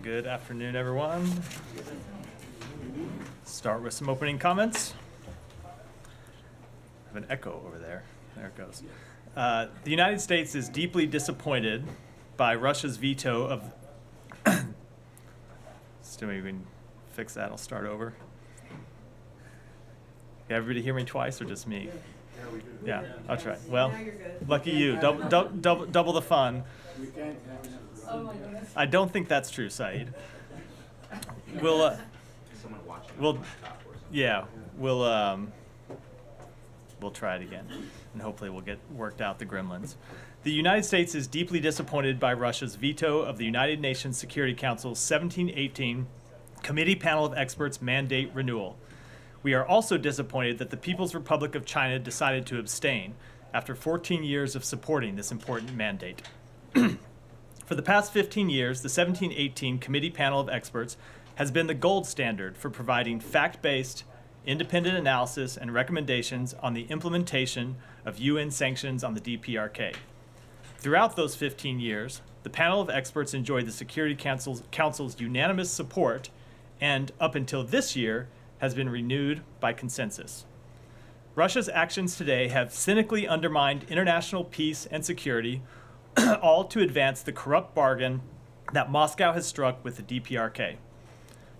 Good afternoon, everyone. Start with some opening comments. I have an echo over there. There it goes. The United States is deeply disappointed by Russia's veto of. Still, maybe we can fix that. I'll start over. Can everybody hear me twice or just me? Yeah, I'll try. Well, lucky you. Double the fun. I don't think that's true, Saeed. We'll try it again, and hopefully we'll get worked out the gremlins. The United States is deeply disappointed by Russia's veto of the United Nations Security Council's 1718 Committee Panel of Experts mandate renewal. We are also disappointed that the People's Republic of China decided to abstain after 14 years of supporting this important mandate. For the past 15 years, the 1718 Committee Panel of Experts has been the gold standard for providing fact-based, independent analysis and recommendations on the implementation of UN sanctions on the DPRK. Throughout those 15 years, the panel of experts enjoyed the Security Council's unanimous support and, up until this year, has been renewed by consensus. Russia's actions today have cynically undermined international peace and security, all to advance the corrupt bargain that Moscow has struck with the DPRK.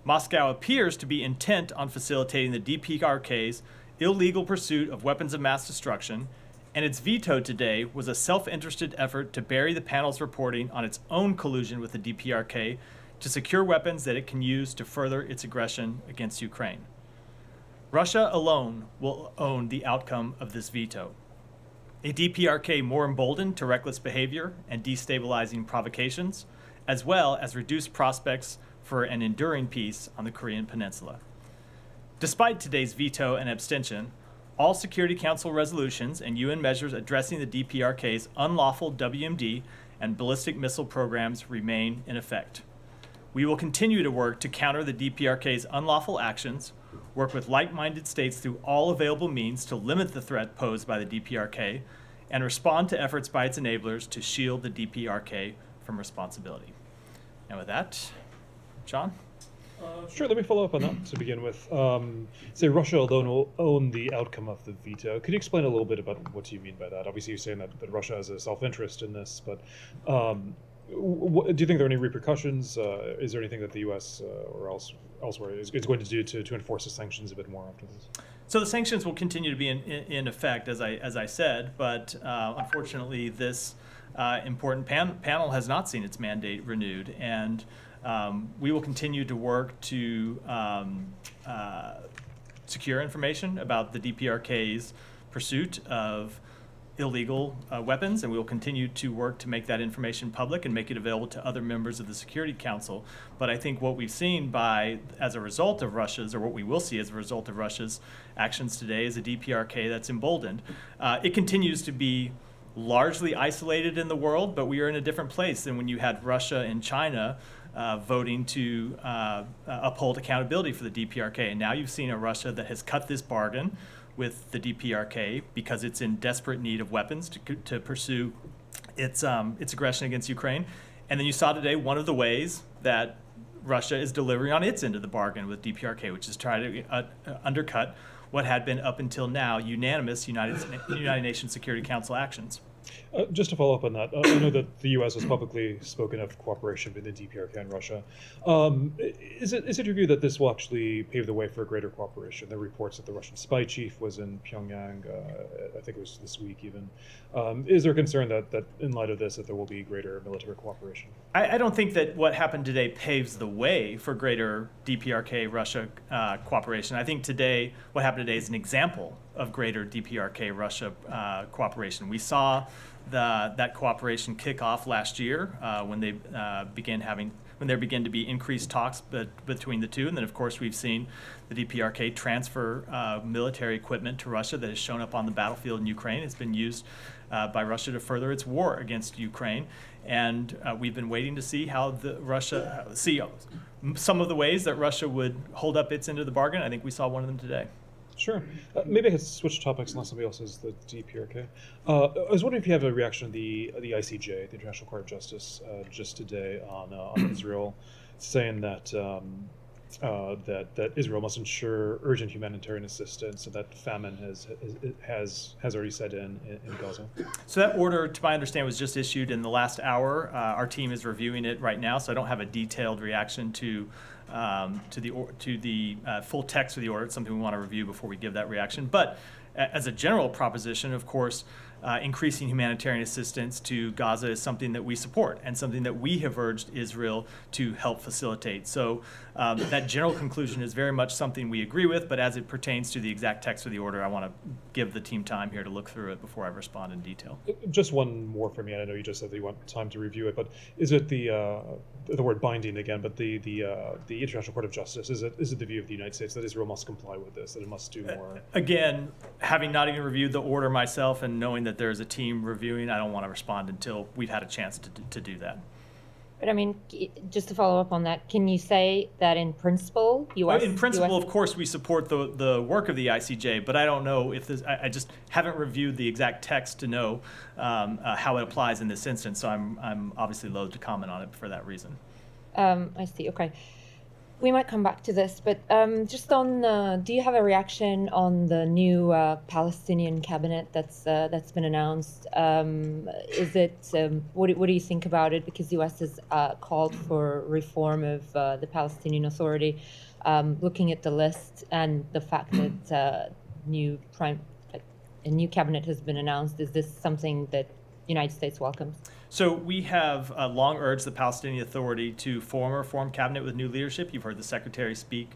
Moscow appears to be intent on facilitating the DPRK's illegal pursuit of weapons of mass destruction, and its veto today was a self-interested effort to bury the panel's reporting on its own collusion with the DPRK to secure weapons that it can use to further its aggression against Ukraine. Russia alone will own the outcome of this veto. A DPRK more emboldened to reckless behavior and destabilizing provocations, as well as reduced prospects for an enduring peace on the Korean Peninsula. Despite today's veto and abstention, all Security Council resolutions and UN measures addressing the DPRK's unlawful WMD and ballistic missile programs remain in effect. We will continue to work to counter the DPRK's unlawful actions, work with like-minded states through all available means to limit the threat posed by the DPRK, and respond to efforts by its enablers to shield the DPRK from responsibility. And with that, John? Sure, let me follow up on that to begin with. Say Russia alone will own the outcome of the veto. Could you explain a little bit about what you mean by that? Obviously, you're saying that Russia has a self-interest in this, but do you think there are any repercussions? Is there anything that the U.S. or elsewhere is going to do to enforce the sanctions a bit more after this? So the sanctions will continue to be in effect, as I said, but unfortunately, this important panel has not seen its mandate renewed, and we will continue to work to secure information about the DPRK's pursuit of illegal weapons, and we will continue to work to make that information public and make it available to other members of the Security Council. But I think what we've seen as a result of Russia's, or what we will see as a result of Russia's actions today, is a DPRK that's emboldened. It continues to be largely isolated in the world, but we are in a different place than when you had Russia and China voting to uphold accountability for the DPRK. And now you've seen a Russia that has cut this bargain with the DPRK because it's in desperate need of weapons to pursue its aggression against Ukraine. And then you saw today one of the ways that Russia is delivering on its end of the bargain with DPRK, which is trying to undercut what had been up until now unanimous United Nations Security Council actions. Just to follow up on that, I know that the U.S. has publicly spoken of cooperation between the DPRK and Russia. Is it your view that this will actually pave the way for greater cooperation? There are reports that the Russian spy chief was in Pyongyang, I think it was this week even. Is there concern that in light of this, that there will be greater military cooperation? I don't think that what happened today paves the way for greater DPRK-Russia cooperation. I think what happened today is an example of greater DPRK-Russia cooperation. We saw that cooperation kick off last year when there began to be increased talks between the two, and then of course we've seen the DPRK transfer military equipment to Russia that has shown up on the battlefield in Ukraine. It's been used by Russia to further its war against Ukraine, And we've been waiting to see how some of the ways that Russia would hold up its end of the bargain. I think we saw one of them today. Sure. Maybe I could switch topics unless somebody else has the DPRK. I was wondering if you have a reaction to the ICJ, the International Court of Justice, just today on Israel, saying that that Israel must ensure urgent humanitarian assistance, and that famine has already set in Gaza. So that order, to my understanding, was just issued in the last hour. Our team is reviewing it right now, so I don't have a detailed reaction to the full text of the order. It's something we want to review before we give that reaction. But as a general proposition, of course, increasing humanitarian assistance to Gaza is something that we support and something that we have urged Israel to help facilitate. So that general conclusion is very much something we agree with, but as it pertains to the exact text of the order, I want to give the team time here to look through it before I respond in detail. Just one more for me. I know you just said that you want time to review it, but is it the word binding again, but the International Court of Justice, is it the view of the United States that Israel must comply with this, that it must do more? Again, having not even reviewed the order myself and knowing that there's a team reviewing, I don't want to respond until we've had a chance to do that. But I mean, just to follow up on that, can you say that in principle, In principle, of course, we support the work of the ICJ, but I don't know if this. I just haven't reviewed the exact text to know how it applies in this instance. So I'm obviously loath to comment on it for that reason. I see. Okay. We might come back to this, but just on, do you have a reaction on the new Palestinian cabinet that's been announced? Is it what do you think about it? Because the U.S. has called for reform of the Palestinian Authority. Looking at the list and the fact that a new cabinet has been announced, is this something that the United States welcomes? So we have long urged the Palestinian Authority to form a reform cabinet with new leadership. You've heard the Secretary speak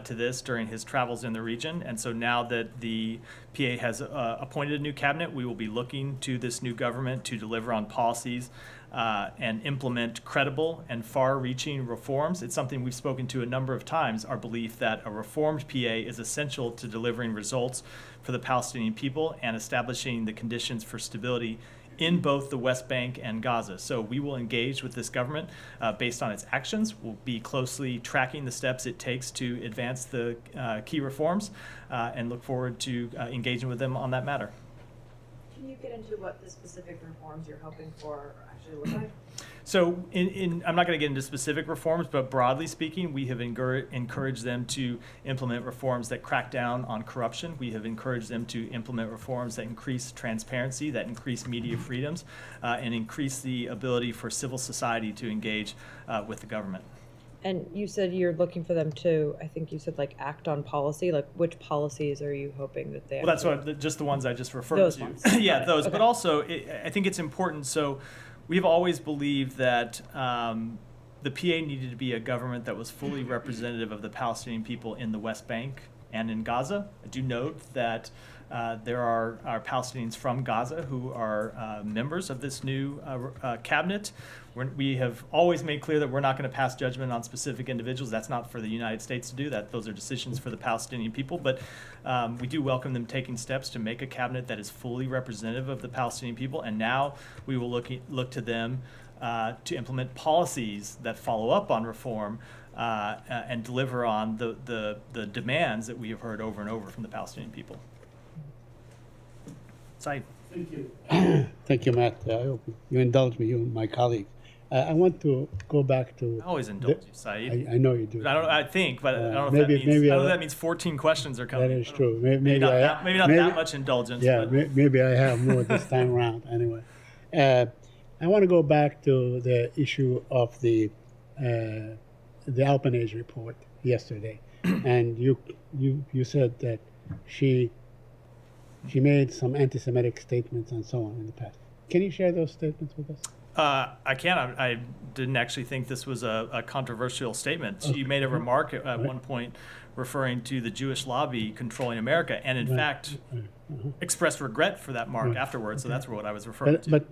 to this during his travels in the region. And so now that the PA has appointed a new cabinet, we will be looking to this new government to deliver on policies and implement credible and far-reaching reforms. It's something we've spoken to a number of times, our belief that a reformed PA is essential to delivering results for the Palestinian people and establishing the conditions for stability in both the West Bank and Gaza. So we will engage with this government based on its actions. We'll be closely tracking the steps it takes to advance the key reforms and look forward to engaging with them on that matter. Can you get into what the specific reforms you're hoping for actually look like? So I'm not going to get into specific reforms, but broadly speaking, we have encouraged them to implement reforms that crack down on corruption. We have encouraged them to implement reforms that increase transparency, that increase media freedoms, and increase the ability for civil society to engage with the government. And you said you're looking for them to, I think you said, like, act on policy. Like, which policies are you hoping that they? Well, that's just the ones I just referred those to. Ones. Yeah, those. Okay. But also, I think it's important. So we've always believed that the PA needed to be a government that was fully representative of the Palestinian people in the West Bank and in Gaza. I do note that there are Palestinians from Gaza who are members of this new cabinet. We have always made clear that we're not going to pass judgment on specific individuals. That's not for the United States to do. Those are decisions for the Palestinian people. But we do welcome them taking steps to make a cabinet that is fully representative of the Palestinian people. And now we will look to them to implement policies that follow up on reform and deliver on the demands that we have heard over and over from the Palestinian people. Saeed. Thank you. Thank you, Matt. I hope you indulge me, you and my colleagues. I want to go back to. I always indulge you, Saeed. I know you do. I think, but I don't know if maybe- that means. maybe I don't know I- if that means 14 questions are coming. That is true. Maybe Maybe not I, that much indulgence. Yeah, but maybe I have more this time around. Anyway, I want to go back to the issue of the Albanese report yesterday, and you said that she made some anti-Semitic statements and so on in the past. Can you share those statements with us? I can. I didn't actually think this was a controversial statement. She made a remark at one point referring to the Jewish lobby controlling America, and in fact expressed regret for that mark afterwards. So that's what I was referring to. But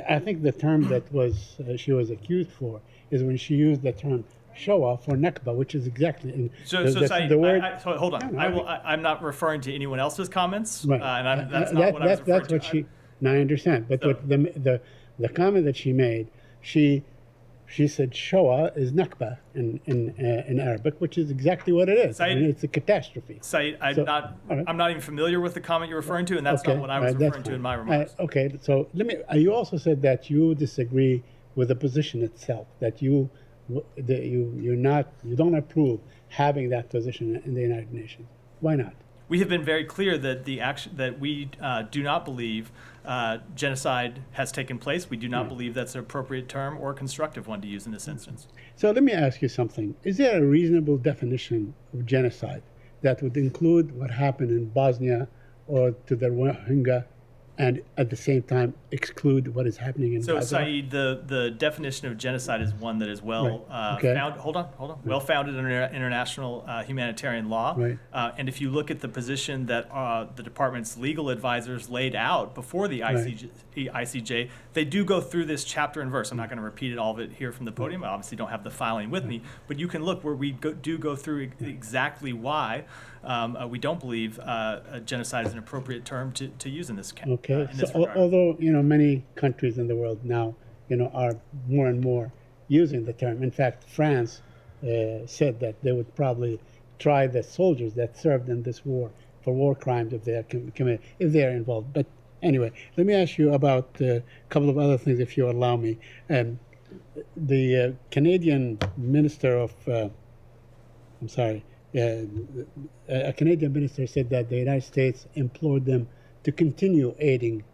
I think the term that was she was accused for is when she used the term show off for Nakba, which is exactly So Saeed, so hold on. I'm not referring to anyone else's comments, Right. and that's not what I was referring that's to. what she. Now I understand, but So- what the comment that she made she said Shoah is Nakba in Arabic, which is exactly what it is. I mean, it's a catastrophe. Said, So, all right. I'm not even familiar with the comment you're referring to, and that's Okay, not what I was all right, that's referring to in fine. my remarks. Okay, so you also said that you disagree with the position itself, that you don't approve having that position in the United Nations. Why not? We have been very clear that we do not believe genocide has taken place. We do not believe that's an appropriate term or a constructive one to use in this instance. So let me ask you something. Is there a reasonable definition of genocide that would include what happened in Bosnia or to the Rohingya, and at the same time exclude what is happening in So, Gaza? Saeed, the definition of genocide is one that is well Right. Okay. well founded under international humanitarian law. Right. And if you look at the position that the department's legal advisors laid out before the ICJ, they do go through this chapter and verse. I'm not going to repeat all of it here from the podium. I obviously don't have the filing with me, but you can look where we do go through exactly why we don't believe genocide is an appropriate term to use in this case. Okay, so although many countries in the world now are more and more using the term. In fact, France said that they would probably try the soldiers that served in this war for war crimes if they are involved. But anyway, let me ask you about a couple of other things, if you allow me. The Canadian minister of a Canadian minister said that the United States implored them to continue aiding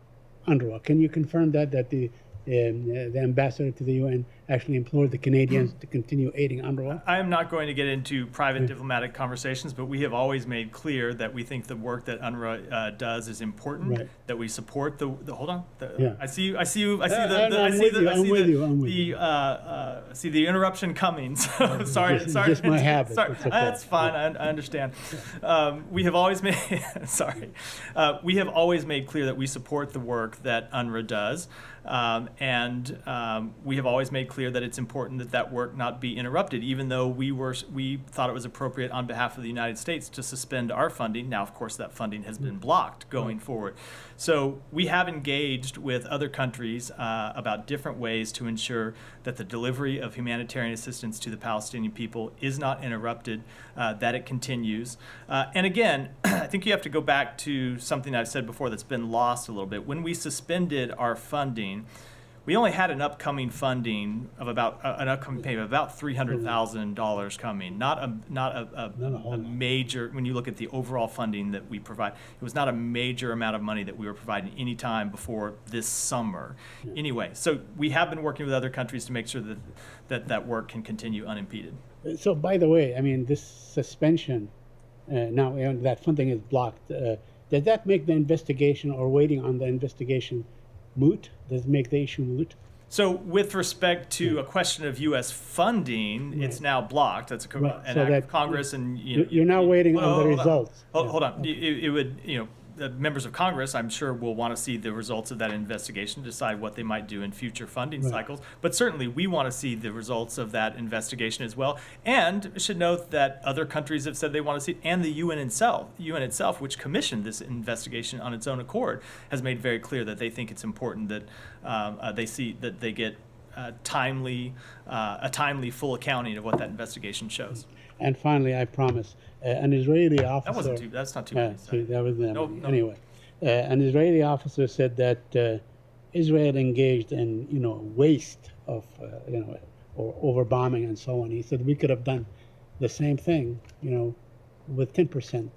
UNRWA. Can you confirm that the ambassador to the UN actually implored the Canadians to continue aiding UNRWA? I am not going to get into private diplomatic conversations, but we have always made clear that we think the work that UNRWA does is important. Right. That we support the hold on. Yeah. I see you. I see you. See the interruption coming. So sorry. Just- Sorry. just my habit. Sorry. It's okay. That's fine. I understand. We have always made sorry. We have always made clear that we support the work that UNRWA does, and we have always made clear that it's important that that work not be interrupted, even though we thought it was appropriate on behalf of the United States to suspend our funding. Now, of course, that funding has been blocked going forward. So we have engaged with other countries about different ways to ensure that the delivery of humanitarian assistance to the Palestinian people is not interrupted, that it continues. And again, I think you have to go back to something I've said before that's been lost a little bit. When we suspended our funding, we only had an upcoming funding of about an upcoming payment of about $300,000 coming. Not a major. When you look at the overall funding that we provide, it was not a major amount of money that we were providing any time before this summer. Anyway, so we have been working with other countries to make sure that work can continue unimpeded. So, by the way, I mean, this suspension, now that funding is blocked, does that make the investigation or waiting on the investigation moot? Does it make the issue moot? So with respect to a question of U.S. funding, it's now blocked. That's an Right. act So of that Congress, and you're now waiting on the results. Hold on. It would, the members of Congress, I'm sure, will want to see the results of that investigation, decide what they might do in future funding cycles. But certainly, we want to see the results of that investigation as well. And I should note that other countries have said they want to see, and the UN itself, which commissioned this investigation on its own accord, has made very clear that they think it's important that they see that they get a timely, full accounting of what that investigation shows. And finally, I promise, an Israeli officer. That's not too bad. That was them. No. Anyway, an Israeli officer said that Israel engaged in, waste of, or overbombing and so on. He said we could have done the same thing, with 10%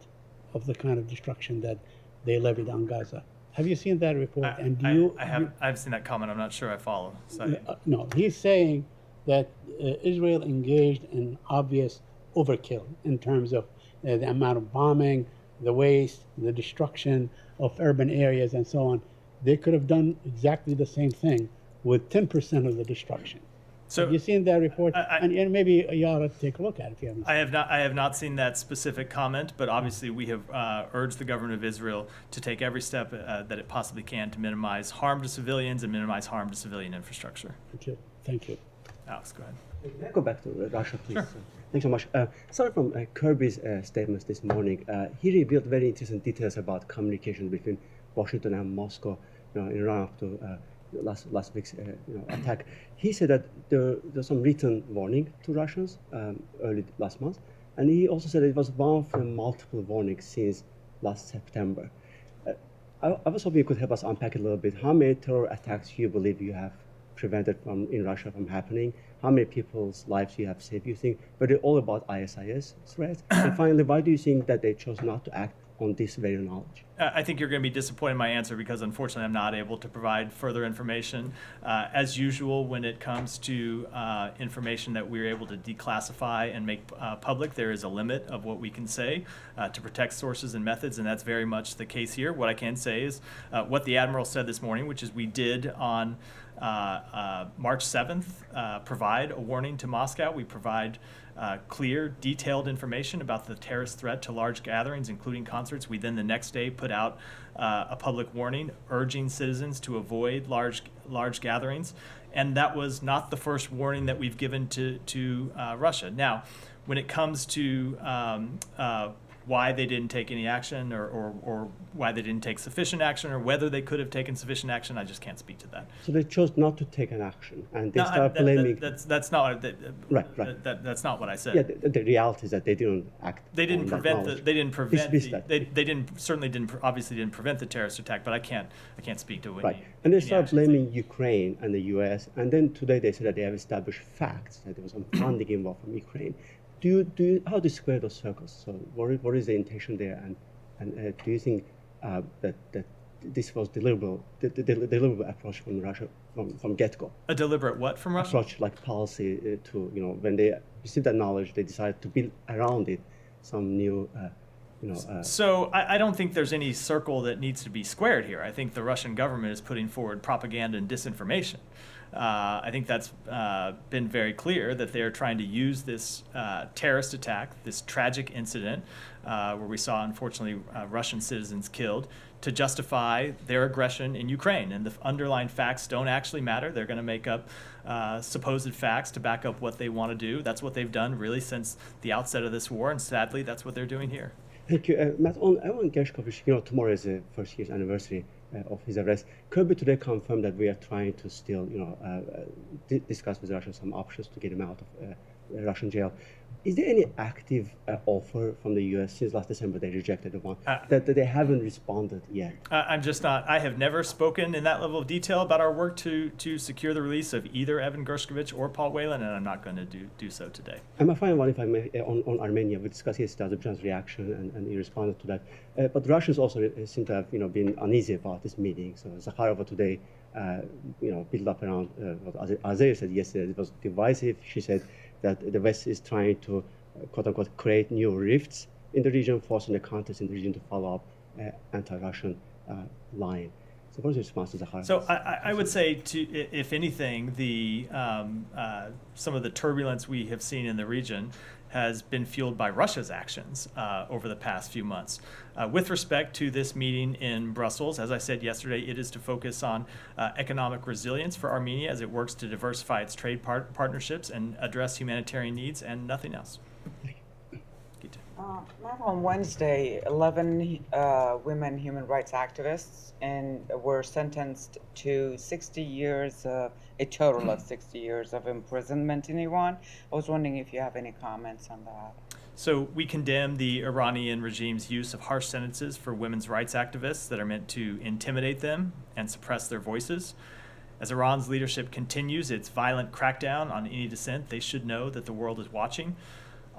of the kind of destruction that they levied on Gaza. Have you seen that report? I've seen that comment. I'm not sure I follow. So. No, he's saying that Israel engaged in obvious overkill in terms of the amount of bombing, the waste, the destruction of urban areas, and so on. They could have done exactly the same thing with 10% of the destruction. So have you seen that report? And maybe you ought to take a look at it if you haven't seen it. I have not seen that specific comment, but obviously we have urged the government of Israel to take every step that it possibly can to minimize harm to civilians and minimize harm to civilian infrastructure. Okay, thank you. Alex, go ahead. May I go back to Russia, please? Sure. Thanks so much. Sorry from Kirby's statements this morning. He revealed very interesting details about communication between Washington and Moscow in run-up to last week's attack. He said that there's some written warning to Russians early last month, and he also said it was one of the multiple warnings since last September. I was hoping you could help us unpack it a little bit. How many terror attacks you believe you have prevented in Russia from happening? How many people's lives you have saved? You think were they all about ISIS threats? And finally, why do you think that they chose not to act on this very knowledge? I think you're going to be disappointed in my answer because unfortunately I'm not able to provide further information. As usual, when it comes to information that we're able to declassify and make public, there is a limit of what we can say to protect sources and methods, and that's very much the case here. What I can say is what the Admiral said this morning, which is we did on March 7th provide a warning to Moscow. We provide clear, detailed information about the terrorist threat to large gatherings, including concerts. We then the next day put out a public warning urging citizens to avoid large gatherings. And that was not the first warning that we've given to Russia. Now, when it comes to why they didn't take any action or why they didn't take sufficient action or whether they could have taken sufficient action, I just can't speak to that. So they chose not to take an action, and they start blaming. That's not Right. That's not what I said. Yeah, the reality is that they didn't act. They didn't on that prevent knowledge. they didn't prevent Dismiss the, that. they didn't obviously didn't prevent the terrorist attack, but I can't speak to Right, any, and they any start actions. blaming Ukraine and the U.S. And then today they said that they have established facts that there was some funding involved from Ukraine. How do you square those circles? So what is the intention there, and do you think that this was deliberate approach from Russia from get-go? A deliberate what from Russia? Approach like policy to when they received that knowledge, they decided to build around it some new So I don't think there's any circle that needs to be squared here. I think the Russian government is putting forward propaganda and disinformation. I think that's been very clear that they're trying to use this terrorist attack, this tragic incident where we saw, unfortunately, Russian citizens killed, to justify their aggression in Ukraine. And the underlying facts don't actually matter. They're going to make up supposed facts to back up what they want to do. That's what they've done really since the outset of this war, and sadly, that's what they're doing here. Thank you. Matt, on Evan Gershkovich, tomorrow is the first year's anniversary of his arrest. Kirby today confirmed that we are trying to still, discuss with Russia some options to get him out of Russian jail. Is there any active offer from the U.S. since last December they rejected the one that they haven't responded yet? I'm just not. I have never spoken in that level of detail about our work to secure the release of either Evan Gershkovich or Paul Whelan, and I'm not going to do so today. And my final one, if I may, on Armenia, we discussed yesterday Azerbaijan's reaction, and he responded to that. But Russians also seem to have, been uneasy about this meeting. So Zakharova today, built up around what Azir said yesterday. It was divisive. She said that the West is trying to, quote-unquote, create new rifts in the region, forcing the countries in the region to follow up anti-Russian line. So what is your response to Zakharova? So I would say, if anything, some of the turbulence we have seen in the region has been fueled by Russia's actions over the past few months. With respect to this meeting in Brussels, as I said yesterday, it is to focus on economic resilience for Armenia as it works to diversify its trade partnerships and address humanitarian needs and nothing else. Matt, on Wednesday, 11 women human rights activists were sentenced to 60 years, a total of 60 years of imprisonment in Iran. I was wondering if you have any comments on that. So we condemn the Iranian regime's use of harsh sentences for women's rights activists that are meant to intimidate them and suppress their voices. As Iran's leadership continues its violent crackdown on any dissent, they should know that the world is watching.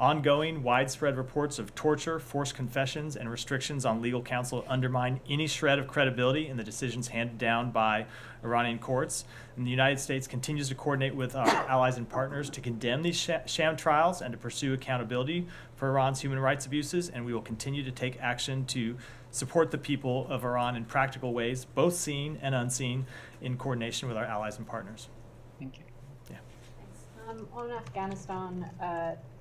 Ongoing, widespread reports of torture, forced confessions, and restrictions on legal counsel undermine any shred of credibility in the decisions handed down by Iranian courts. And the United States continues to coordinate with our allies and partners to condemn these sham trials and to pursue accountability for Iran's human rights abuses, and we will continue to take action to support the people of Iran in practical ways, both seen and unseen, in coordination with our allies and partners. Thank you. On Afghanistan,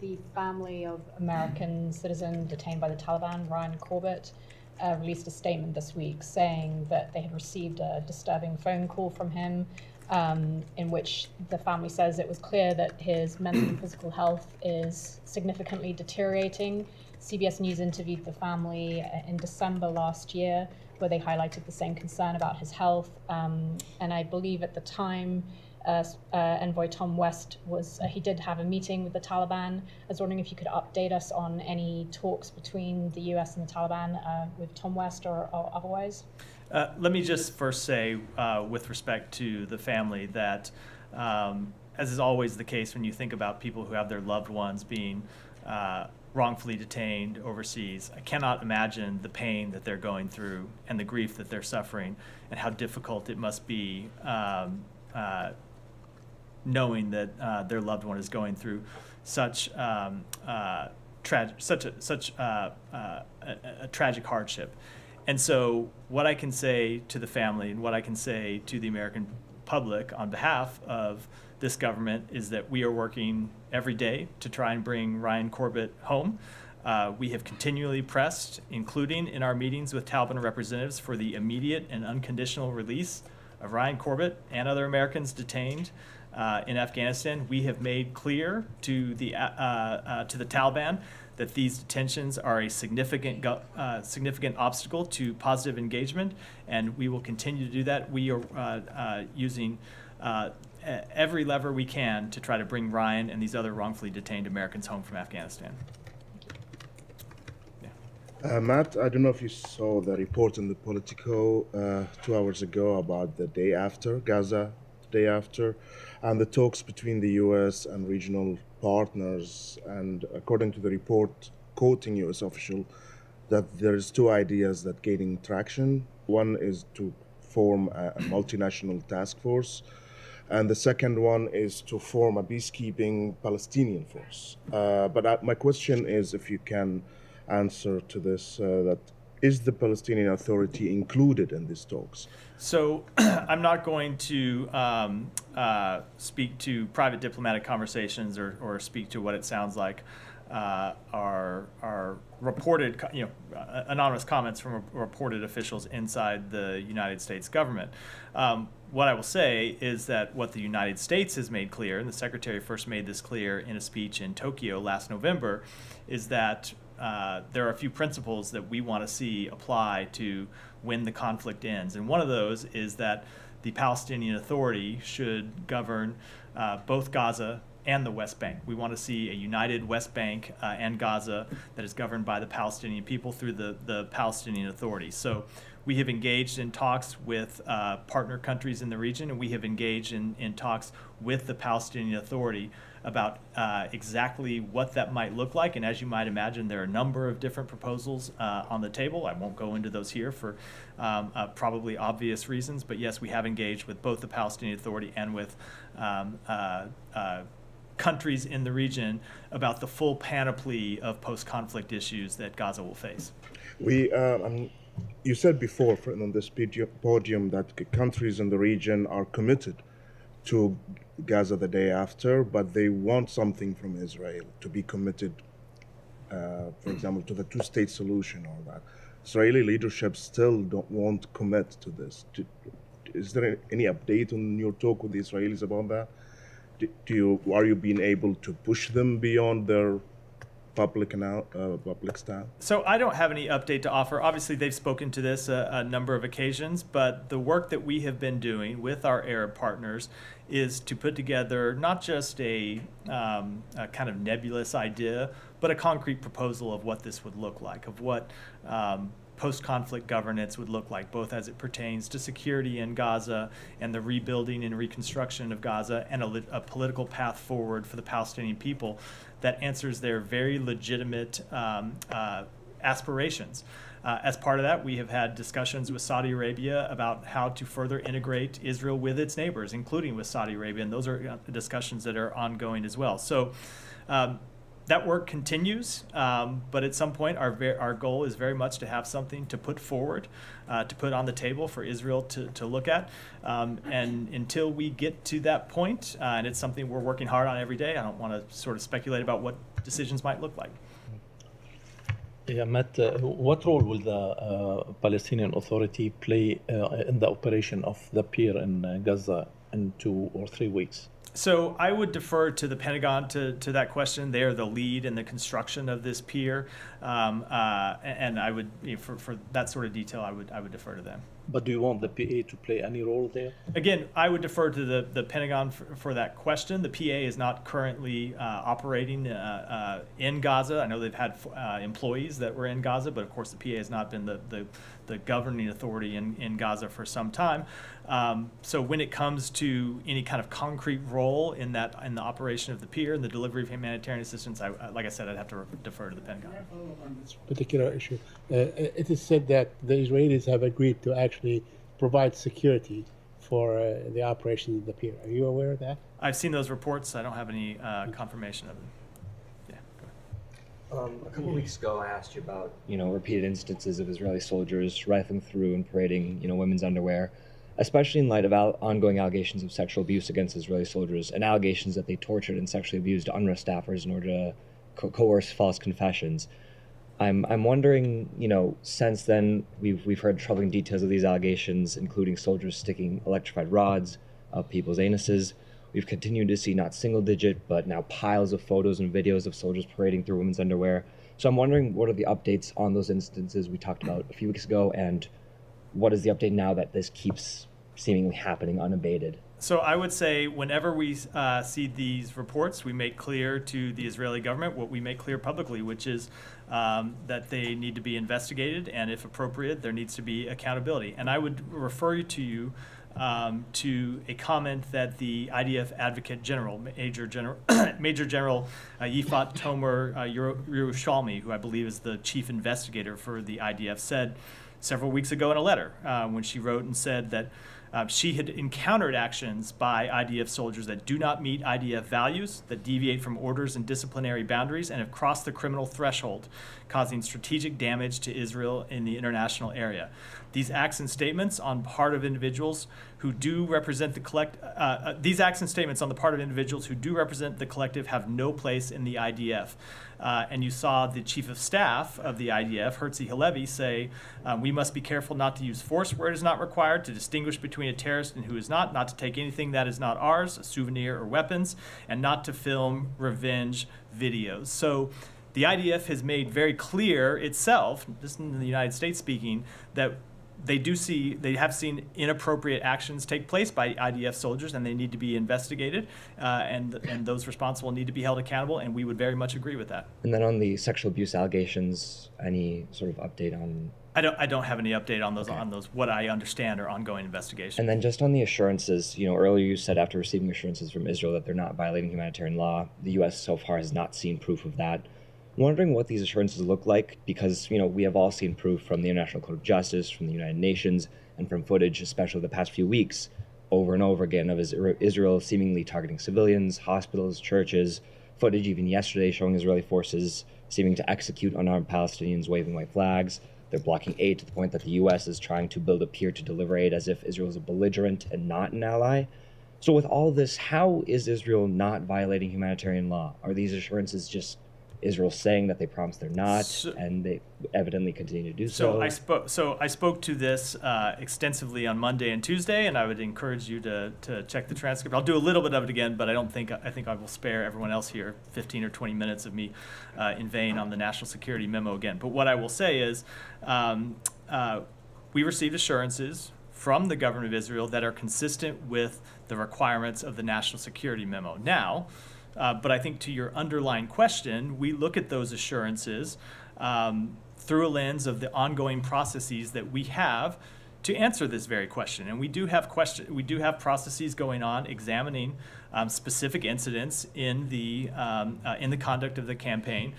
the family of American citizen detained by the Taliban, Ryan Corbett, released a statement this week saying that they had received a disturbing phone call from him in which the family says it was clear that his mental and physical health is significantly deteriorating. CBS News interviewed the family in December last year, where they highlighted the same concern about his health. And I believe at the time, Envoy Tom West he did have a meeting with the Taliban. I was wondering if you could update us on any talks between the US and the Taliban with Tom West or otherwise. Let me just first say, with respect to the family, that as is always the case when you think about people who have their loved ones being wrongfully detained overseas, I cannot imagine the pain that they're going through and the grief that they're suffering and how difficult it must be knowing that their loved one is going through such a tragic hardship. And so what I can say to the family and what I can say to the American public on behalf of this government is that we are working every day to try and bring Ryan Corbett home. We have continually pressed, including in our meetings with Taliban representatives, for the immediate and unconditional release of Ryan Corbett and other Americans detained in Afghanistan. We have made clear to the Taliban that these detentions are a significant obstacle to positive engagement, and we will continue to do that. We are using every lever we can to try to bring Ryan and these other wrongfully detained Americans home from Afghanistan. Matt, I don't know if you saw the report in the Politico 2 hours ago about the day after, Gaza, the day after, and the talks between the U.S. and regional partners. And according to the report, quoting U.S. official, that there's two ideas that gaining traction. One is to form a multinational task force, and the second one is to form a peacekeeping Palestinian force. But my question is, if you can answer to this, that is the Palestinian Authority included in these talks? So I'm not going to speak to private diplomatic conversations or speak to what it sounds like are reported, anonymous comments from reported officials inside the United States government. What I will say is that what the United States has made clear, and the Secretary first made this clear in a speech in Tokyo last November, is that there are a few principles that we want to see apply to when the conflict ends. And one of those is that the Palestinian Authority should govern both Gaza and the West Bank. We want to see a united West Bank and Gaza that is governed by the Palestinian people through the Palestinian Authority. So we have engaged in talks with partner countries in the region, and we have engaged in talks with the Palestinian Authority about exactly what that might look like. And as you might imagine, there are a number of different proposals on the table. I won't go into those here for probably obvious reasons, but yes, we have engaged with both the Palestinian Authority and with countries in the region about the full panoply of post-conflict issues that Gaza will face. You said before on this podium that countries in the region are committed to Gaza the day after, but they want something from Israel to be committed, for example, to the two-state solution or that. Israeli leadership still won't commit to this. Is there any update on your talk with the Israelis about that? Are you being able to push them beyond their public style? So I don't have any update to offer. Obviously, they've spoken to this a number of occasions, but the work that we have been doing with our Arab partners is to put together not just a kind of nebulous idea, but a concrete proposal of what this would look like, of what post-conflict governance would look like, both as it pertains to security in Gaza and the rebuilding and reconstruction of Gaza, and a political path forward for the Palestinian people that answers their very legitimate aspirations. As part of that, we have had discussions with Saudi Arabia about how to further integrate Israel with its neighbors, including with Saudi Arabia, and those are discussions that are ongoing as well. So that work continues, but at some point our goal is very much to have something to put forward, to put on the table for Israel to look at. And until we get to that point, and it's something we're working hard on every day, I don't want to sort of speculate about what decisions might look like. Yeah, Matt, what role will the Palestinian Authority play in the operation of the pier in Gaza in 2 or 3 weeks? So I would defer to the Pentagon to that question. They are the lead in the construction of this pier, and I would, for that sort of detail, I would defer to them. But do you want the PA to play any role there? Again, I would defer to the Pentagon for that question. The PA is not currently operating in Gaza. I know they've had employees that were in Gaza, but of course the PA has not been the governing authority in Gaza for some time. So when it comes to any kind of concrete role in the operation of the pier and the delivery of humanitarian assistance, like I said, I'd have to defer to the Pentagon. On this particular issue, it is said that the Israelis have agreed to actually provide security for the operation of the pier. Are you aware of that? I've seen those reports. I don't have any confirmation of them. Yeah. Go ahead. A couple of weeks ago, I asked you about, repeated instances of Israeli soldiers rifling through and parading, women's underwear, especially in light of ongoing allegations of sexual abuse against Israeli soldiers and allegations that they tortured and sexually abused UNRWA staffers in order to coerce false confessions. I'm wondering, since then we've heard troubling details of these allegations, including soldiers sticking electrified rods up people's anuses. We've continued to see not single-digit, but now piles of photos and videos of soldiers parading through women's underwear. So I'm wondering, what are the updates on those instances we talked about a few weeks ago, and what is the update now that this keeps seemingly happening unabated? So I would say whenever we see these reports, we make clear to the Israeli government what we make clear publicly, which is that they need to be investigated, and if appropriate, there needs to be accountability. And I would refer you to a comment that the IDF Advocate General, Major General Yifat Tomer Yerushalmi, who I believe is the chief investigator for the IDF, said several weeks ago in a letter when she wrote and said that she had encountered actions by IDF soldiers that do not meet IDF values, that deviate from orders and disciplinary boundaries, and have crossed the criminal threshold, causing strategic damage to Israel in the international area. These acts and statements on part of individuals who do represent the collective have no place in the IDF. And you saw the chief of staff of the IDF, Herzi Halevi, say, we must be careful not to use force where it is not required, to distinguish between a terrorist and who is not to take anything that is not ours, a souvenir or weapons, and not to film revenge videos. So the IDF has made very clear itself, just in the United States speaking, that they have seen inappropriate actions take place by IDF soldiers, and they need to be investigated, and those responsible need to be held accountable, and we would very much agree with that. And then on the sexual abuse allegations, any sort of update on? I don't have any update on those. Okay. On those. What I understand are ongoing investigations. And then just on the assurances, earlier you said after receiving assurances from Israel that they're not violating humanitarian law, the U.S. so far has not seen proof of that. I'm wondering what these assurances look like, because we have all seen proof from the International Court of Justice, from the United Nations, and from footage, especially the past few weeks, over and over again, of Israel seemingly targeting civilians, hospitals, churches. Footage even yesterday showing Israeli forces seeming to execute unarmed Palestinians waving white flags. They're blocking aid to the point that the U.S. is trying to build a pier to deliver aid as if Israel is a belligerent and not an ally. So with all this, how is Israel not violating humanitarian law? Are these assurances just Israel saying that they promised they're not, and they evidently continue to do so? I spoke to this extensively on Monday and Tuesday, and I would encourage you to check the transcript. I'll do a little bit of it again, but I think I will spare everyone else here 15 or 20 minutes of me in vain on the national security memo again. But what I will say is we received assurances from the government of Israel that are consistent with the requirements of the national security memo. Now, but I think to your underlying question, we look at those assurances through a lens of the ongoing processes that we have to answer this very question. And we do have processes going on examining specific incidents in the conduct of the campaign,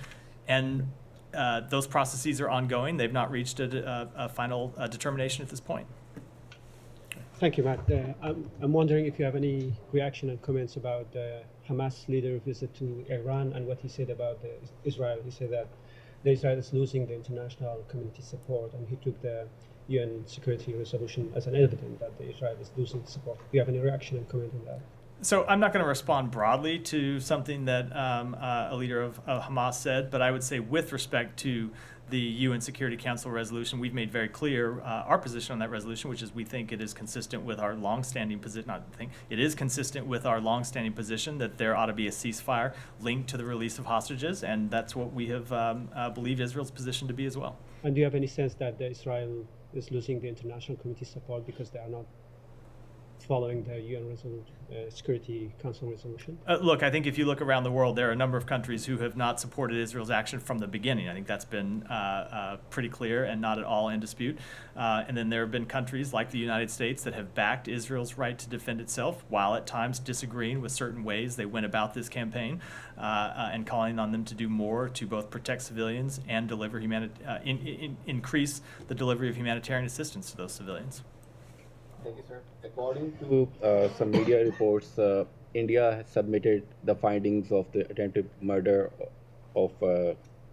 and those processes are ongoing. They've not reached a final determination at this point. Thank you, Matt. I'm wondering if you have any reaction and comments about Hamas leader visit to Iran and what he said about Israel. He said that Israel is losing the international community support, and he took the UN security resolution as an evidence that Israel is losing support. Do you have any reaction and comment on that? So I'm not going to respond broadly to something that a leader of Hamas said, but I would say with respect to the UN Security Council resolution, we've made very clear our position on that resolution, which is we think it is consistent with our longstanding position. Not think it is consistent with our longstanding position that there ought to be a ceasefire linked to the release of hostages, and that's what we have believed Israel's position to be as well. And do you have any sense that Israel is losing the international community support because they are not following the UN Security Council resolution? Look, I think if you look around the world, there are a number of countries who have not supported Israel's action from the beginning. I think that's been pretty clear and not at all in dispute. And then there have been countries like the United States that have backed Israel's right to defend itself, while at times disagreeing with certain ways they went about this campaign, and calling on them to do more to both protect civilians and deliver increase the delivery of humanitarian assistance to those civilians. Thank you, sir. According to some media reports, India has submitted the findings of the attempted murder of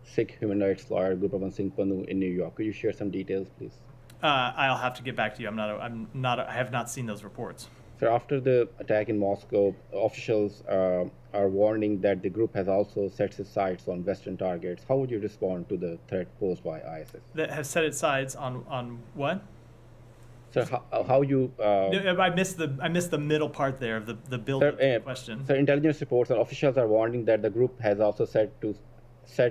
Sikh human rights lawyer Gurpratap Singh Pannu in New York. Could you share some details, please? I'll have to get back to you. I have not seen those reports. So after the attack in Moscow, officials are warning that the group has also set its sights on Western targets. How would you respond to the threat posed by ISIS? That has set its sights on what? So how you? I missed the middle part there of the build question. So intelligence reports and officials are warning that the group has also set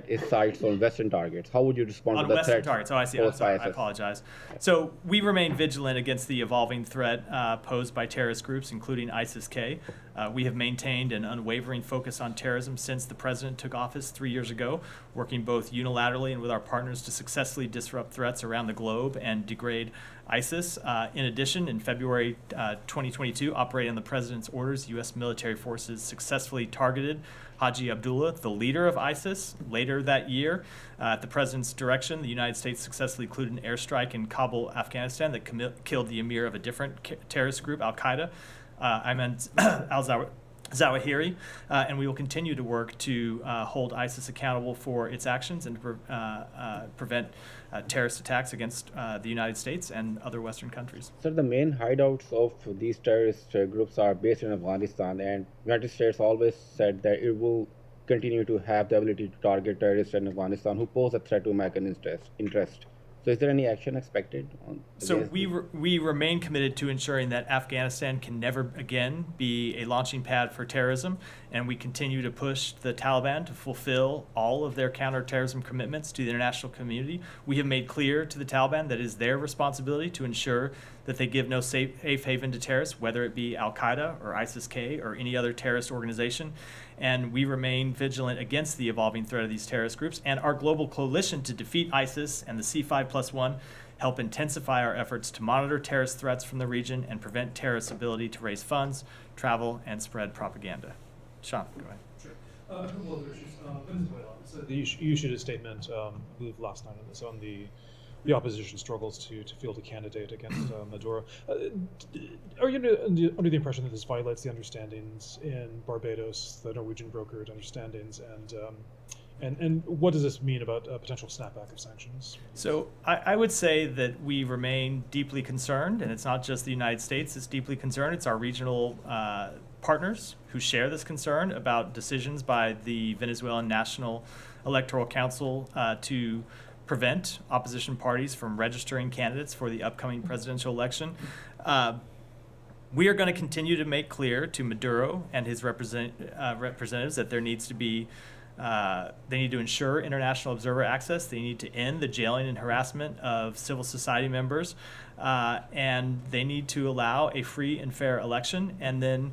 its sights on Western targets. How would you respond on to the Western threat? targets? Oh, I see. I'm sorry. I apologize. So we remain vigilant against the evolving threat posed by terrorist groups, including ISIS-K. We have maintained an unwavering focus on terrorism since the president took office 3 years ago, working both unilaterally and with our partners to successfully disrupt threats around the globe and degrade ISIS. In addition, in February 2022, operating on the president's orders, U.S. military forces successfully targeted Haji Abdullah, the leader of ISIS. Later that year, at the president's direction, the United States successfully included an airstrike in Kabul, Afghanistan that killed the emir of a different terrorist group, Al-Qaeda, Ayman al-Zawahiri, and we will continue to work to hold ISIS accountable for its actions and prevent terrorist attacks against the United States and other Western countries. So the main hideouts of these terrorist groups are based in Afghanistan, and the United States always said that it will continue to have the ability to target terrorists in Afghanistan who pose a threat to American interest. So is there any action expected? So we remain committed to ensuring that Afghanistan can never again be a launching pad for terrorism, and we continue to push the Taliban to fulfill all of their counterterrorism commitments to the international community. We have made clear to the Taliban that it is their responsibility to ensure that they give no safe haven to terrorists, whether it be Al-Qaeda or ISIS-K or any other terrorist organization. And we remain vigilant against the evolving threat of these terrorist groups. And our global coalition to defeat ISIS and the C5+1 help intensify our efforts to monitor terrorist threats from the region and prevent terrorists' ability to raise funds, travel, and spread propaganda. Sean, go ahead. Sure. A couple other issues. Venezuela. So you issued a statement, I believe last night on this, on the opposition struggles to field a candidate against Maduro. Are you under the impression that this violates the understandings in Barbados, the Norwegian brokered understandings, and what does this mean about a potential snapback of sanctions? So I would say that we remain deeply concerned, and it's not just the United States that's deeply concerned, it's our regional partners who share this concern about decisions by the Venezuelan National Electoral Council to prevent opposition parties from registering candidates for the upcoming presidential election. We are going to continue to make clear to Maduro and his representatives that there needs to be they need to ensure international observer access. They need to end the jailing and harassment of civil society members, and they need to allow a free and fair election. And then,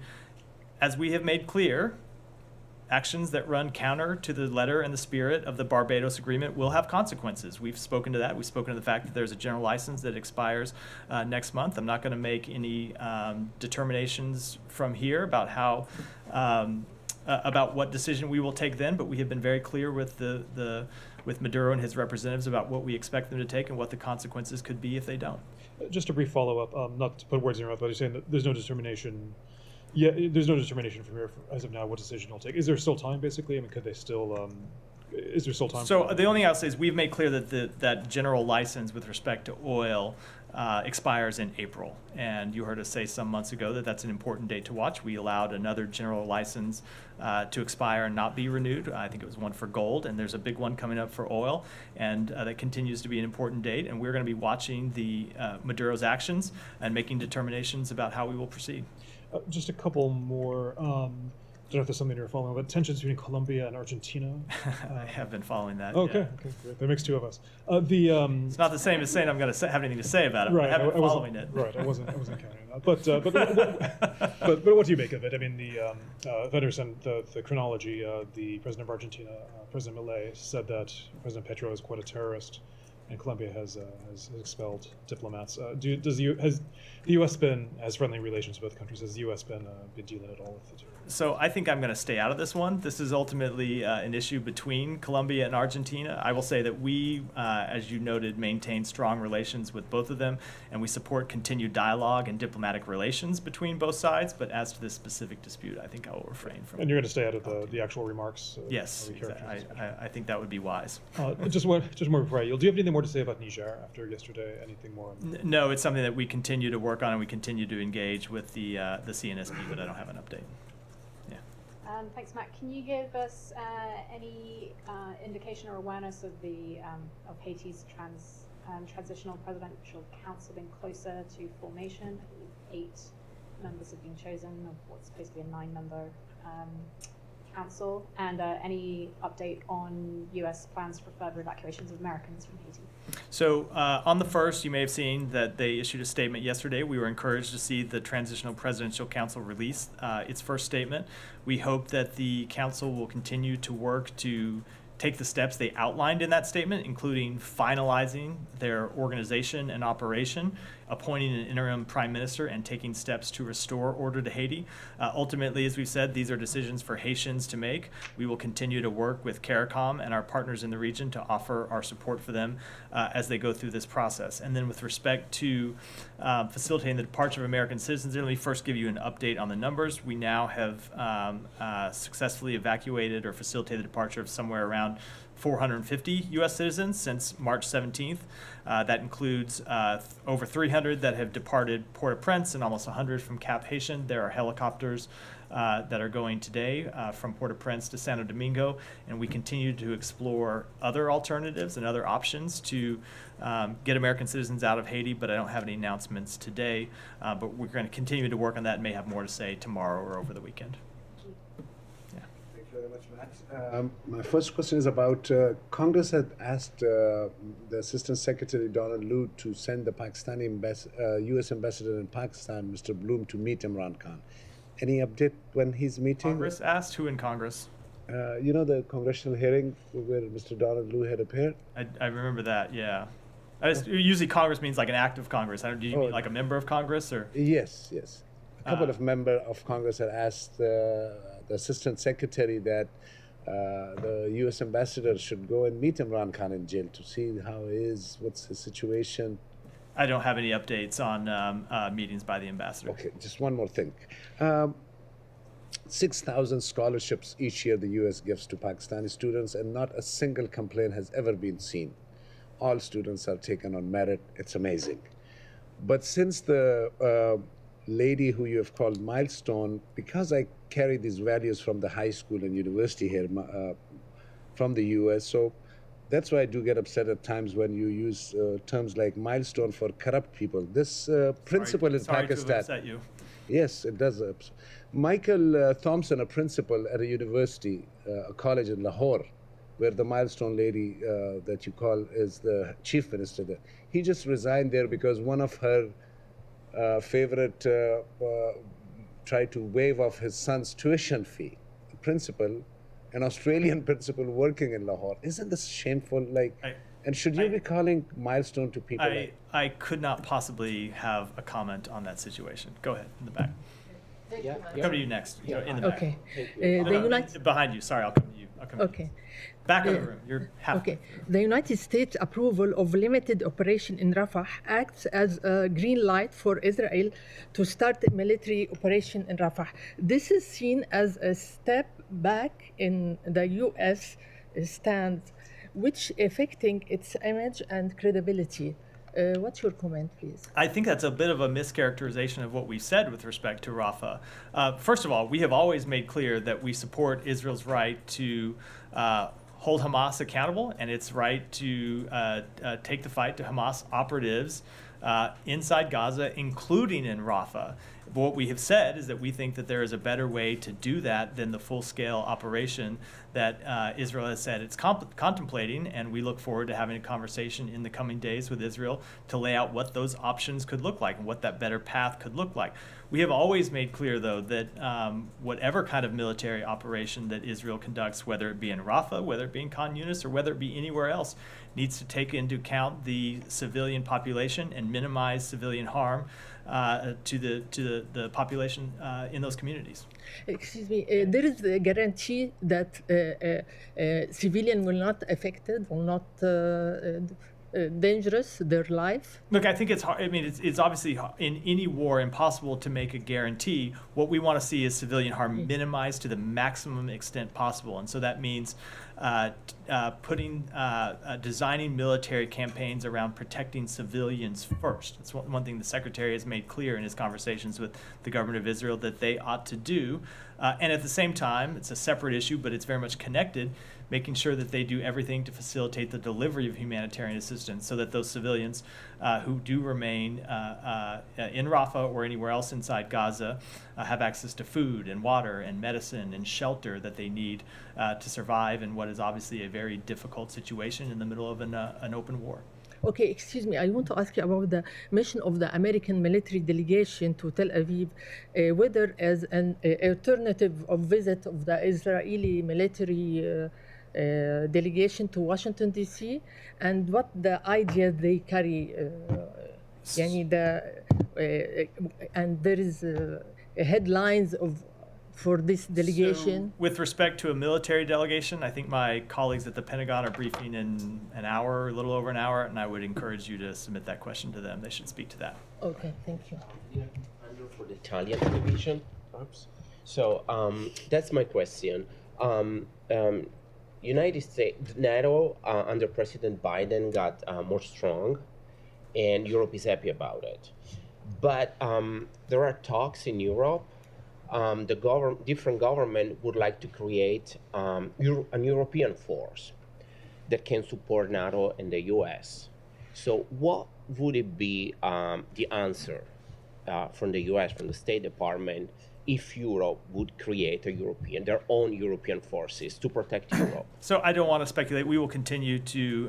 as we have made clear, actions that run counter to the letter and the spirit of the Barbados Agreement will have consequences. We've spoken to that. We've spoken to the fact that there's a general license that expires next month. I'm not going to make any determinations from here about how about what decision we will take then, but we have been very clear with with Maduro and his representatives about what we expect them to take and what the consequences could be if they don't. Just a brief follow-up, not to put words in your mouth, but you're saying that there's no determination. Yeah, there's no determination from here as of now what decision they'll take. Is there still time, basically? I mean, could they still is there still time? So for the only thing I'll say is we've made clear that that general license with respect to oil expires in April. And you heard us say some months ago that that's an important date to watch. We allowed another general license to expire and not be renewed. I think it was one for gold, and there's a big one coming up for oil, and that continues to be an important date. And we're going to be watching the Maduro's actions and making determinations about how we will proceed. Just a couple more. I don't know if there's something you're following, but tensions between Colombia and Argentina. I have been following that. Okay, yeah. okay, great. That makes two of us. It's not the same as saying I'm going to have anything to say about it. Right, I have been following wasn't, it. Right, I wasn't counting on that. But what do you make of it? I mean, if I understand the chronology, the president of Argentina, President Milei, said that President Petro is quite a terrorist, and Colombia has expelled diplomats. Has the U.S. has friendly relations with both countries? Has the U.S. been dealing at all with the terrorists? So I think I'm going to stay out of this one. This is ultimately an issue between Colombia and Argentina. I will say that we, as you noted, maintain strong relations with both of them, and we support continued dialogue and diplomatic relations between both sides. But as to this specific dispute, I think I will refrain from. And you're going to stay out of the actual remarks? Yes, exactly. I think that would be wise. Just more before I yield. Do you have anything more to say about Niger after yesterday? Anything more? No, it's something that we continue to work on, and we continue to engage with the CNSP, but I don't have an update. Thanks, Matt. Can you give us any indication or awareness of of Haiti's transitional presidential council being closer to formation? I believe 8 members have been chosen of what's supposed to be a 9-member council, and any update on U.S. plans for further evacuations of Americans from Haiti? So on the first, you may have seen that they issued a statement yesterday. We were encouraged to see the Transitional Presidential Council release its first statement. We hope that the council will continue to work to take the steps they outlined in that statement, including finalizing their organization and operation, appointing an interim prime minister, and taking steps to restore order to Haiti. Ultimately, as we've said, these are decisions for Haitians to make. We will continue to work with CARICOM and our partners in the region to offer our support for them as they go through this process. And then with respect to facilitating the departure of American citizens, let me first give you an update on the numbers. We now have successfully evacuated or facilitated the departure of somewhere around 450 U.S. citizens since March 17th. That includes over 300 that have departed Port-au-Prince and almost 100 from Cap Haitian. There are helicopters that are going today from Port-au-Prince to Santo Domingo, and we continue to explore other alternatives and other options to get American citizens out of Haiti, but I don't have any announcements today. But we're going to continue to work on that and may have more to say tomorrow or over the weekend. Thank you very much, Matt. My first question is about Congress had asked the Assistant Secretary Donald Lu to send the Pakistani U.S. ambassador in Pakistan, Mr. Bloom, to meet Imran Khan. Any update when he's meeting? Congress asked? Who in Congress? You know the congressional hearing where Mr. Donald Lu had appeared? I remember that, yeah. Usually Congress means like an act of Congress. Do you mean like a member of Congress? Or? Yes. A couple of members of Congress had asked the Assistant Secretary that the U.S. ambassador should go and meet Imran Khan in jail to see how he is, what's his situation. I don't have any updates on meetings by the ambassador. Okay, just one more thing. 6,000 scholarships each year the U.S. gives to Pakistani students, and not a single complaint has ever been seen. All students are taken on merit. It's amazing. But since the lady who you have called Milestone, because I carry these values from the high school and university here from the U.S., so that's why I do get upset at times when you use terms like milestone for corrupt people. This principal in Pakistan. Pakistan. To upset you. Yes, it does. Michael Thompson, a principal at a university, a college in Lahore, where the milestone lady that you call is the chief minister there. He just resigned there because one of her favorite tried to waive off his son's tuition fee. The principal, an Australian principal working in Lahore. Isn't this shameful? And should you be calling milestone to people? I could not possibly have a comment on that situation. Go ahead, in the back. I'll come to you next. In the back. Okay. Behind you. Sorry, I'll come to you. Okay. Back of the room. You're half. Okay. The United States approval of limited operation in Rafah acts as a green light for Israel to start a military operation in Rafah. This is seen as a step back in the U.S. stands, which affecting its image and credibility. What's your comment, please? I think that's a bit of a mischaracterization of what we said with respect to Rafah. First of all, we have always made clear that we support Israel's right to hold Hamas accountable and its right to take the fight to Hamas operatives inside Gaza, including in Rafah. But what we have said is that we think that there is a better way to do that than the full-scale operation that Israel has said it's contemplating, and we look forward to having a conversation in the coming days with Israel to lay out what those options could look like and what that better path could look like. We have always made clear, though, that whatever kind of military operation that Israel conducts, whether it be in Rafah, whether it be in Khan Yunis, or whether it be anywhere else, needs to take into account the civilian population and minimize civilian harm to the population in those communities. Excuse me, there is a guarantee that civilian will not affected, will not dangerous their life. Look, I think it's hard. I mean, it's obviously in any war impossible to make a guarantee. What we want to see is civilian harm minimized to the maximum extent possible, and so that means designing military campaigns around protecting civilians first. That's one thing the Secretary has made clear in his conversations with the government of Israel that they ought to do. And at the same time, it's a separate issue, but it's very much connected, making sure that they do everything to facilitate the delivery of humanitarian assistance so that those civilians who do remain in Rafah or anywhere else inside Gaza have access to food and water and medicine and shelter that they need to survive in what is obviously a very difficult situation in the middle of an open war. Okay, excuse me. I want to ask you about the mission of the American military delegation to Tel Aviv, whether as an alternative of visit of the Israeli military delegation to Washington D.C. and what the ideas they carry. And there is headlines for this delegation. So, with respect to a military delegation, I think my colleagues at the Pentagon are briefing in an hour, a little over an hour, and I would encourage you to submit that question to them. They should speak to that. Okay, thank you. For the Italian television, perhaps. So that's my question. United States, NATO under President Biden got more strong, and Europe is happy about it. But there are talks in Europe. Different government would like to create an European force that can support NATO and the U.S. So what would it be the answer from the U.S., from the State Department, if Europe would create their own European forces to protect Europe? So I don't want to speculate. We will continue to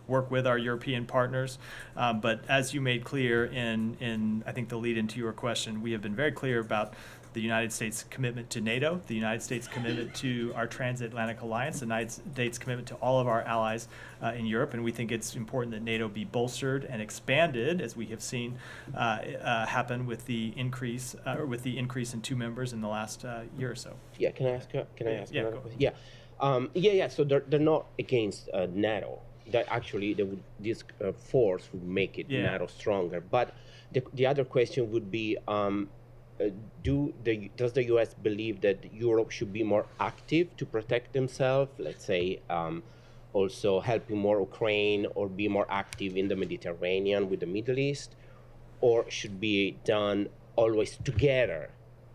work with our European partners. But as you made clear in I think the lead into your question, we have been very clear about the United States' commitment to NATO, the United States' commitment to our transatlantic alliance, the United States' commitment to all of our allies in Europe, and we think it's important that NATO be bolstered and expanded, as we have seen happen with the increase in 2 members in the last year or so. Yeah, can I ask? Yeah, go. Yeah. So they're not against NATO. That actually this force would make it NATO stronger. But the other question would be. Does the U.S. believe that Europe should be more active to protect themselves? Let's say also helping more Ukraine or be more active in the Mediterranean with the Middle East, or should be done always together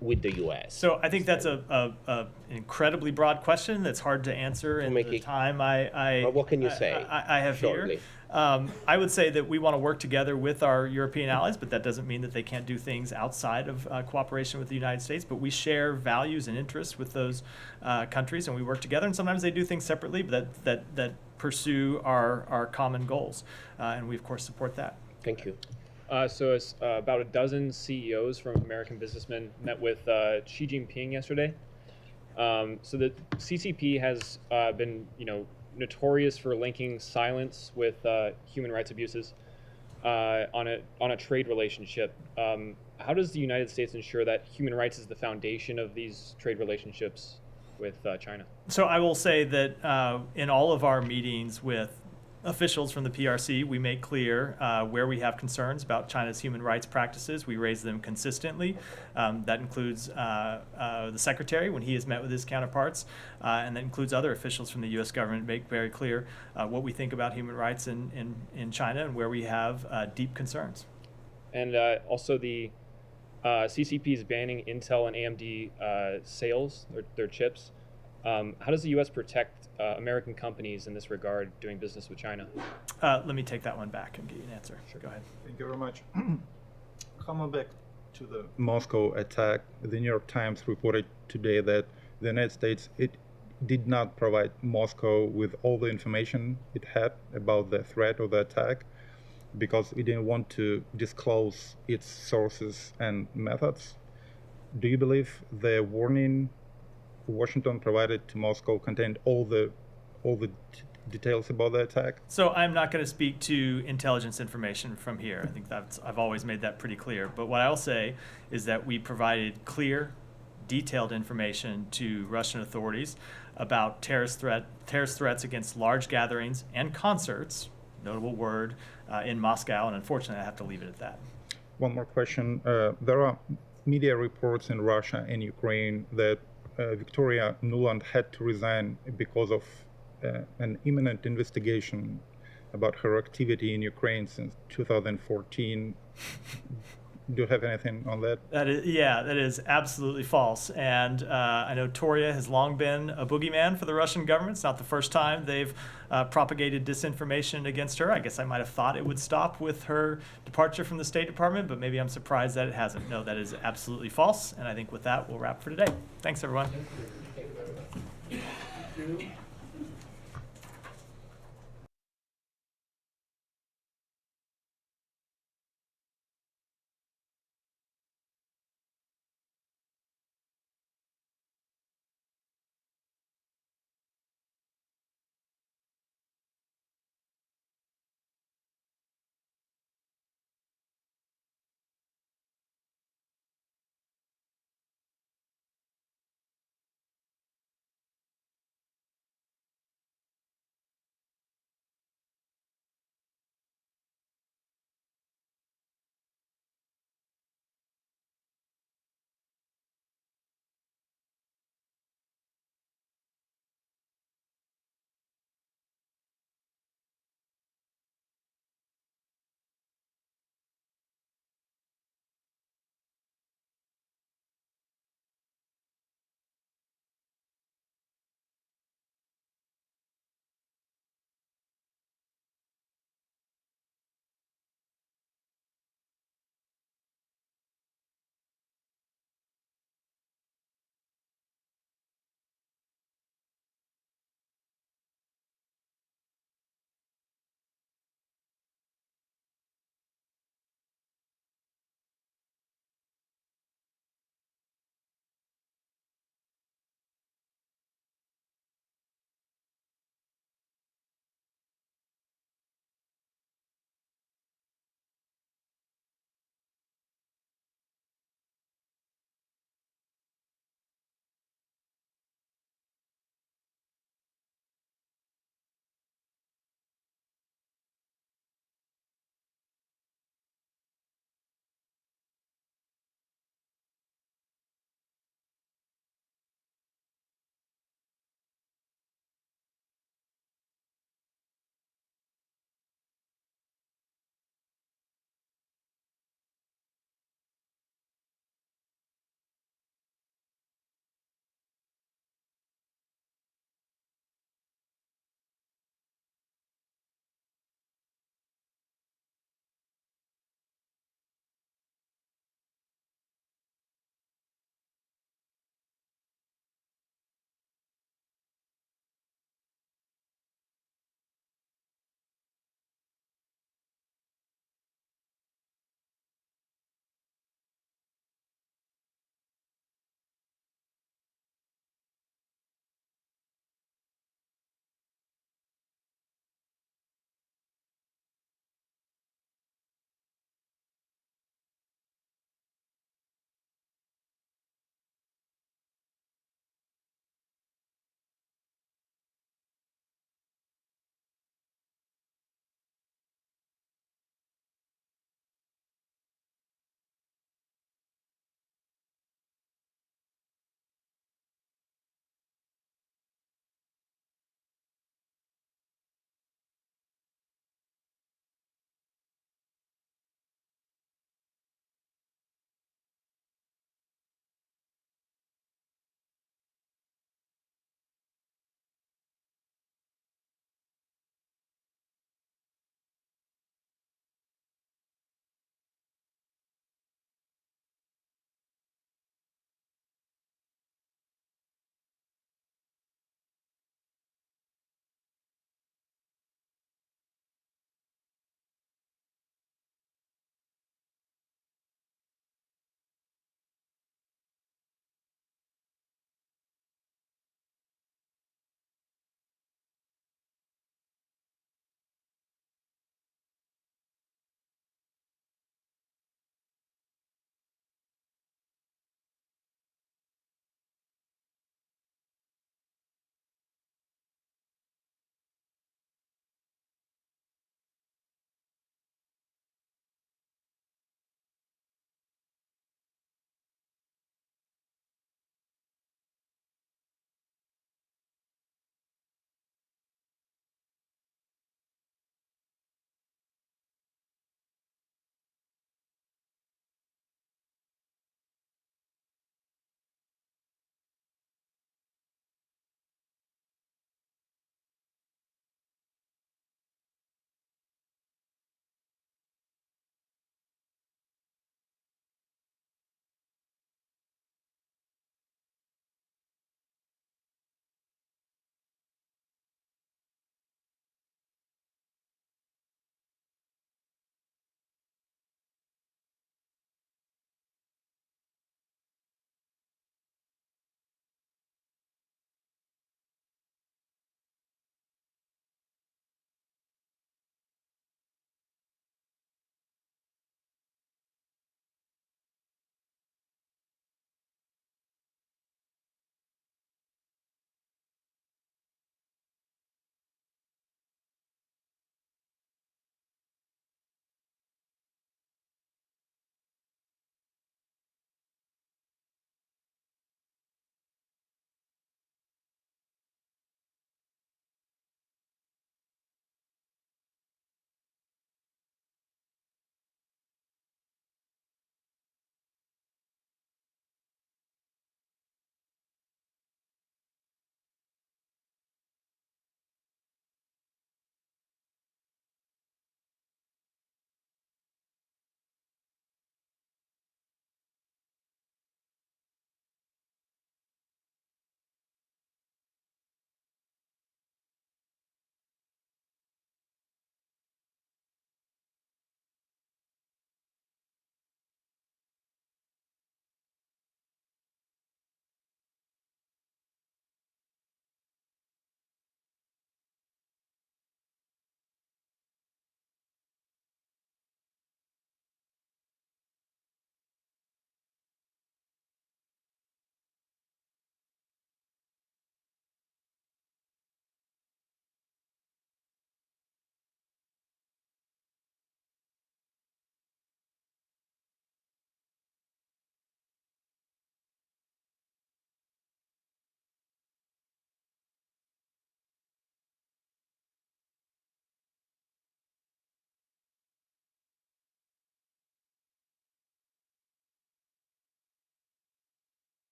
with the U.S.? So I think that's an incredibly broad question that's hard to answer in the time what can you say? I have shortly here. I would say that we want to work together with our European allies, but that doesn't mean that they can't do things outside of cooperation with the United States. But we share values and interests with those countries, and we work together. And sometimes they do things separately, but that pursue our common goals. And we, of course, support that. Thank you. So it's about a dozen CEOs from American businessmen met with Xi Jinping yesterday. So the CCP has been, notorious for linking silence with human rights abuses on a trade relationship. How does the United States ensure that human rights is the foundation of these trade relationships with China? So I will say that in all of our meetings with officials from the PRC, we make clear where we have concerns about China's human rights practices. We raise them consistently. That includes the secretary when he has met with his counterparts, and that includes other officials from the U.S. government. Make very clear what we think about human rights in China and where we have deep concerns. And also the CCP is banning Intel and AMD sales, their chips. How does the U.S. protect American companies in this regard doing business with China? Let me take that one back and get you an answer. Sure, go ahead. Thank you very much. Coming back to the Moscow attack, the New York Times reported today that the United States, it did not provide Moscow with all the information it had about the threat of the attack because it didn't want to disclose its sources and methods. Do you believe the warning Washington provided to Moscow contained all the details about the attack? So I'm not going to speak to intelligence information from here. I think I've always made that pretty clear. But what I'll say is that we provided clear, detailed information to Russian authorities about terrorist threats against large gatherings and concerts, notable word, in Moscow. And unfortunately, I have to leave it at that. One more question. There are media reports in Russia and Ukraine that Victoria Nuland had to resign because of an imminent investigation about her activity in Ukraine since 2014. Do you have anything on that? That is absolutely false. And I know Toria has long been a boogeyman for the Russian government. It's not the first time they've propagated disinformation against her. I guess I might have thought it would stop with her departure from the State Department, but maybe I'm surprised that it hasn't. No, that is absolutely false. And I think with that, we'll wrap for today. Thanks, everyone.